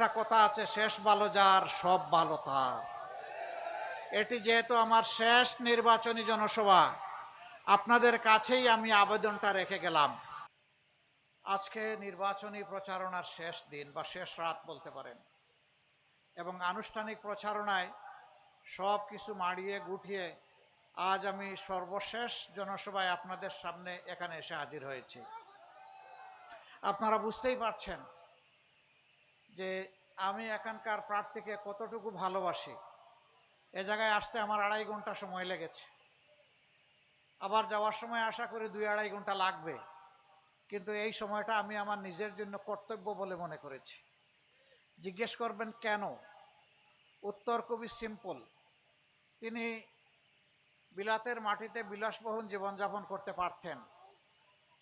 একটা কথা আছে, শেষ ভালো যার সব ভালো তার। এটি যেহেতু আমার শেষ নির্বাচনী জনসভা, আপনাদের কাছেই আমি আবেদনটা রেখে গেলাম। আজকে নির্বাচনী প্রচারণার শেষ দিন বা শেষ রাত বলতে পারেন, এবং আনুষ্ঠানিক প্রচারণায় সব কিছু মাড়িয়ে গুটিয়ে আজ আমি সর্বশেষ জনসভায় আপনাদের সামনে এখানে এসে হাজির হয়েছি। আপনারা বুঝতেই পারছেন যে আমি এখানকার প্রার্থীকে কতটুকু ভালোবাসি। এ জায়গায় আসতে আমার 2.5 ঘন্টা সময় লেগেছে, আবার যাওয়ার সময় আশা করি 2-2.5 ঘন্টা লাগবে, কিন্তু এই সময়টা আমি আমার নিজের জন্য কর্তব্য বলে মনে করেছি। জিজ্ঞেস করবেন কেন? উত্তর খুবই সিম্পল। তিনি বিলাতের মাটিতে বিলাসবহুল জীবনযাপন করতে পারতেন,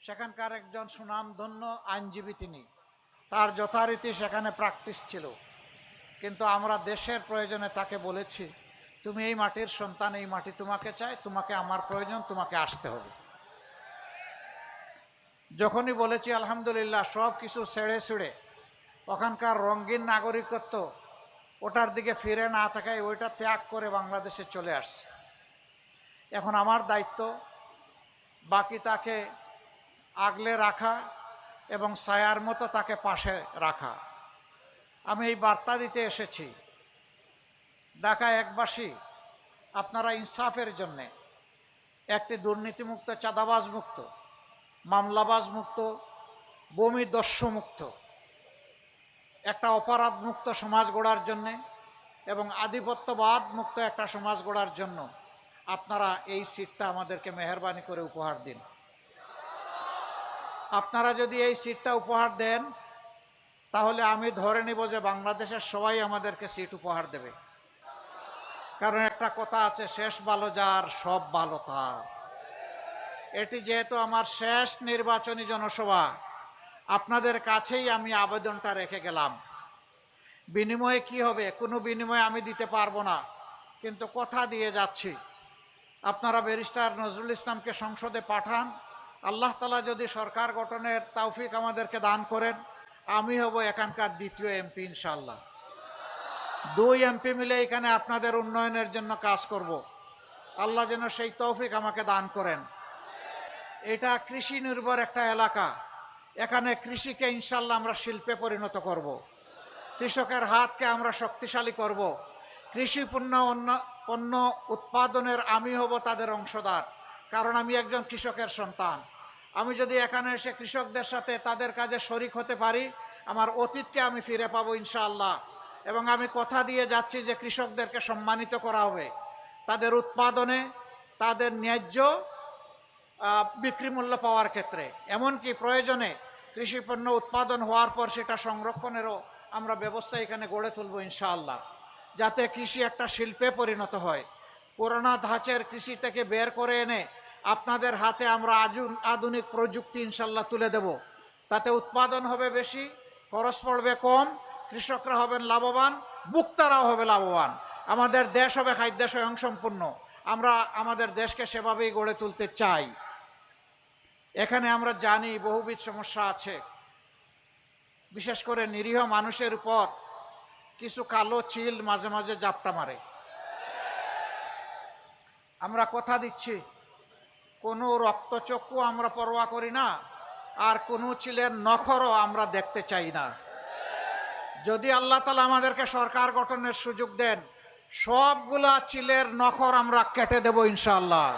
সেখানকার একজন সুনামধন্য আইনজীবী তিনি, তার যথারীতি সেখানে প্র্যাকটিস ছিল, কিন্তু আমরা দেশের প্রয়োজনে তাকে বলেছি, তুমি এই মাটির সন্তান, এই মাটি তোমাকে চাই, তোমাকে আমার প্রয়োজন, তোমাকে আসতে হবে। যখনই বলেছি আলহামদুলিল্লাহ সব কিছু ছেড়ে ছুড়ে ওখানকার রঙিন নাগরিকত্ব ওটার দিকে ফিরে না থাকায় ওইটা ত্যাগ করে বাংলাদেশে চলে আসছে। এখন আমার দায়িত্ব বাকি তাকে আগলে রাখা এবং ছায়ার মতো তাকে পাশে রাখা। আমি এই বার্তা দিতে এসেছি, ঢাকা একবাসী আপনারা ইনসাফের জন্যে একটি দুর্নীতিমুক্ত, চাঁদাবাজ মুক্ত, মামলাবাজ মুক্ত, বমি দস্যু মুক্ত, একটা অপরাধ মুক্ত সমাজ গড়ার জন্যে এবং আধিপত্যবাদ মুক্ত একটা সমাজ গড়ার জন্য আপনারা এই সিটটা আমাদেরকে মেহেরবানি করে উপহার দিন। আপনারা যদি এই সিটটা উপহার দেন তাহলে আমি ধরে নিব যে বাংলাদেশের সবাই আমাদেরকে সিট উপহার দেবে। কারণ একটা কথা আছে, শেষ ভালো যার সব ভালো তার। এটি যেহেতু আমার শেষ নির্বাচনী জনসভা, আপনাদের কাছেই আমি আবেদনটা রেখে গেলাম। বিনিময়ে কি হবে? কোনো বিনিময়ে আমি দিতে পারবো না, কিন্তু কথা দিয়ে যাচ্ছি, আপনারা ব্যারিস্টার নজরুল ইসলামকে সংসদে পাঠান। আল্লাহ তাআলা যদি সরকার গঠনের তৌফিক আমাদেরকে দান করেন, আমি হব এখানকার দ্বিতীয় এমপি ইনশাআল্লাহ। 2 এমপি মিলে এখানে আপনাদের উন্নয়নের জন্য কাজ করব। আল্লাহ যেন সেই তৌফিক আমাকে দান করেন। এটা কৃষি নির্ভর একটা এলাকা, এখানে কৃষিকে ইনশাআল্লাহ আমরা শিল্পে পরিণত করব। কৃষকের হাতকে আমরা শক্তিশালী করব। কৃষি পণ্য উৎপাদনের আমি হব তাদের অংশদার, কারণ আমি একজন কৃষকের সন্তান। আমি যদি এখানে এসে কৃষকদের সাথে তাদের কাজে শরিক হতে পারি, আমার অতীতকে আমি ফিরে পাবো ইনশাআল্লাহ। এবং আমি কথা দিয়ে যাচ্ছি যে কৃষকদেরকে সম্মানিত করা হবে, তাদের উৎপাদনে তাদের ন্যায্য বিক্রি মূল্য পাওয়ার ক্ষেত্রে, এমনকি প্রয়োজনে কৃষি পণ্য উৎপাদন হওয়ার পর সেটা সংরক্ষণেরও আমরা ব্যবস্থা এখানে গড়ে তুলব ইনশাআল্লাহ, যাতে কৃষি একটা শিল্পে পরিণত হয়। পুরোনো ধাঁচের কৃষি থেকে বের করে এনে আপনাদের হাতে আমরা আধুনিক প্রযুক্তি ইনশাআল্লাহ তুলে দেব। তাতে উৎপাদন হবে বেশি, খরচ পড়বে কম, কৃষকরা হবেন লাভবান, ভোক্তারাও হবে লাভবান, আমাদের দেশ হবে খাদ্য স্বয়ংসম্পূর্ণ। আমরা আমাদের দেশকে সেভাবেই গড়ে তুলতে চাই। এখানে আমরা জানি বহুবিধ সমস্যা আছে, বিশেষ করে নিরীহ মানুষের উপর কিছু কালো চিল মাঝে মাঝে জাপটা মারে। আমরা কথা দিচ্ছি কোনো রক্তচক্ষু আমরা পরোয়া করি না, আর কোনো চিলের নখরও আমরা দেখতে চাই না। যদি আল্লাহ তাআলা আমাদেরকে সরকার গঠনের সুযোগ দেন, সবগুলা চিলের নখর আমরা কেটে দেব ইনশাআল্লাহ।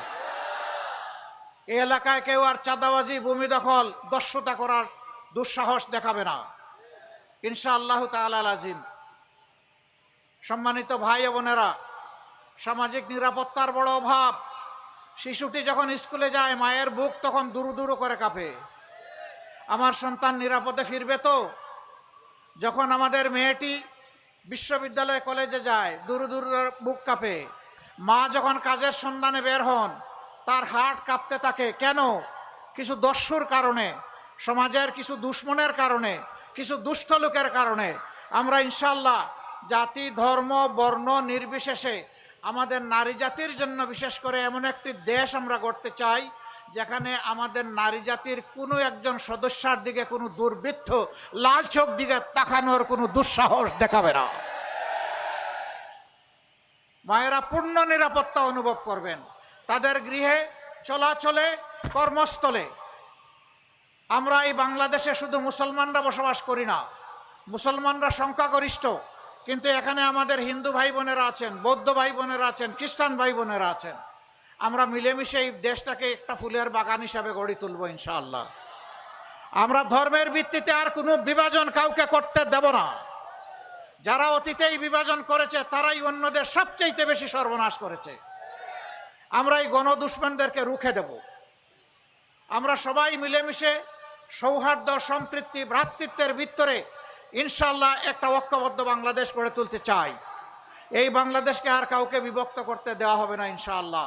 এই এলাকায় কেউ আর চাঁদাবাজি, ভূমি দখল, দস্যুতা করার দুঃসাহস দেখাবে না ইনশাআল্লাহ তাআলা আজিম। সম্মানিত ভাই ও বোনেরা, সামাজিক নিরাপত্তার বড় অভাব। শিশুটি যখন স্কুলে যায় মায়ের বুক তখন দুরু দুরু করে কাঁপে, আমার সন্তান নিরাপদে ফিরবে তো? যখন আমাদের মেয়েটি বিশ্ববিদ্যালয় কলেজে যায় দুরু দুরু বুক কাঁপে। মা যখন কাজের সন্ধানে বের হন তার হার্ট কাঁপতে থাকে। কেন? কিছু দস্যুর কারণে, সমাজের কিছু দুশ্মনের কারণে, কিছু দুষ্ট লোকের কারণে। আমরা ইনশাআল্লাহ জাতি, ধর্ম, বর্ণ নির্বিশেষে আমাদের নারী জাতির জন্য বিশেষ করে এমন একটি দেশ আমরা গড়তে চাই যেখানে আমাদের নারী জাতির কোনো একজন সদস্যার দিকে কোনো দুর্বৃত্ত লাল চোখ দিকে তাকানোর কোনো দুঃসাহস দেখাবে না। মায়েরা পূর্ণ নিরাপত্তা অনুভব করবেন তাদের গৃহে, চলাচলে, কর্মস্থলে। আমরা এই বাংলাদেশে শুধু মুসলমানরা বসবাস করি না, মুসলমানরা সংখ্যাগরিষ্ঠ, কিন্তু এখানে আমাদের হিন্দু ভাই বোনেরা আছেন, বৌদ্ধ ভাই বোনেরা আছেন, খ্রিস্টান ভাই বোনেরা আছেন। আমরা মিলেমিশে এই দেশটাকে একটা ফুলের বাগান হিসাবে গড়ে তুলব ইনশাআল্লাহ। আমরা ধর্মের ভিত্তিতে আর কোনো বিভাজন কাউকে করতে দেব না। যারা অতীতে এই বিভাজন করেছে তারাই অন্যদের সবচেয়ে বেশি সর্বনাশ করেছে। আমরা এই গণদুশমনদেরকে রুখে দেব। আমরা সবাই মিলেমিশে সৌহার্দ্য, সম্প্রীতি, ভ্রাতৃত্বের ভিতরে ইনশাআল্লাহ একটা ঐক্যবদ্ধ বাংলাদেশ গড়ে তুলতে চাই। এই বাংলাদেশকে আর কাউকে বিভক্ত করতে দেওয়া হবে না ইনশাআল্লাহ।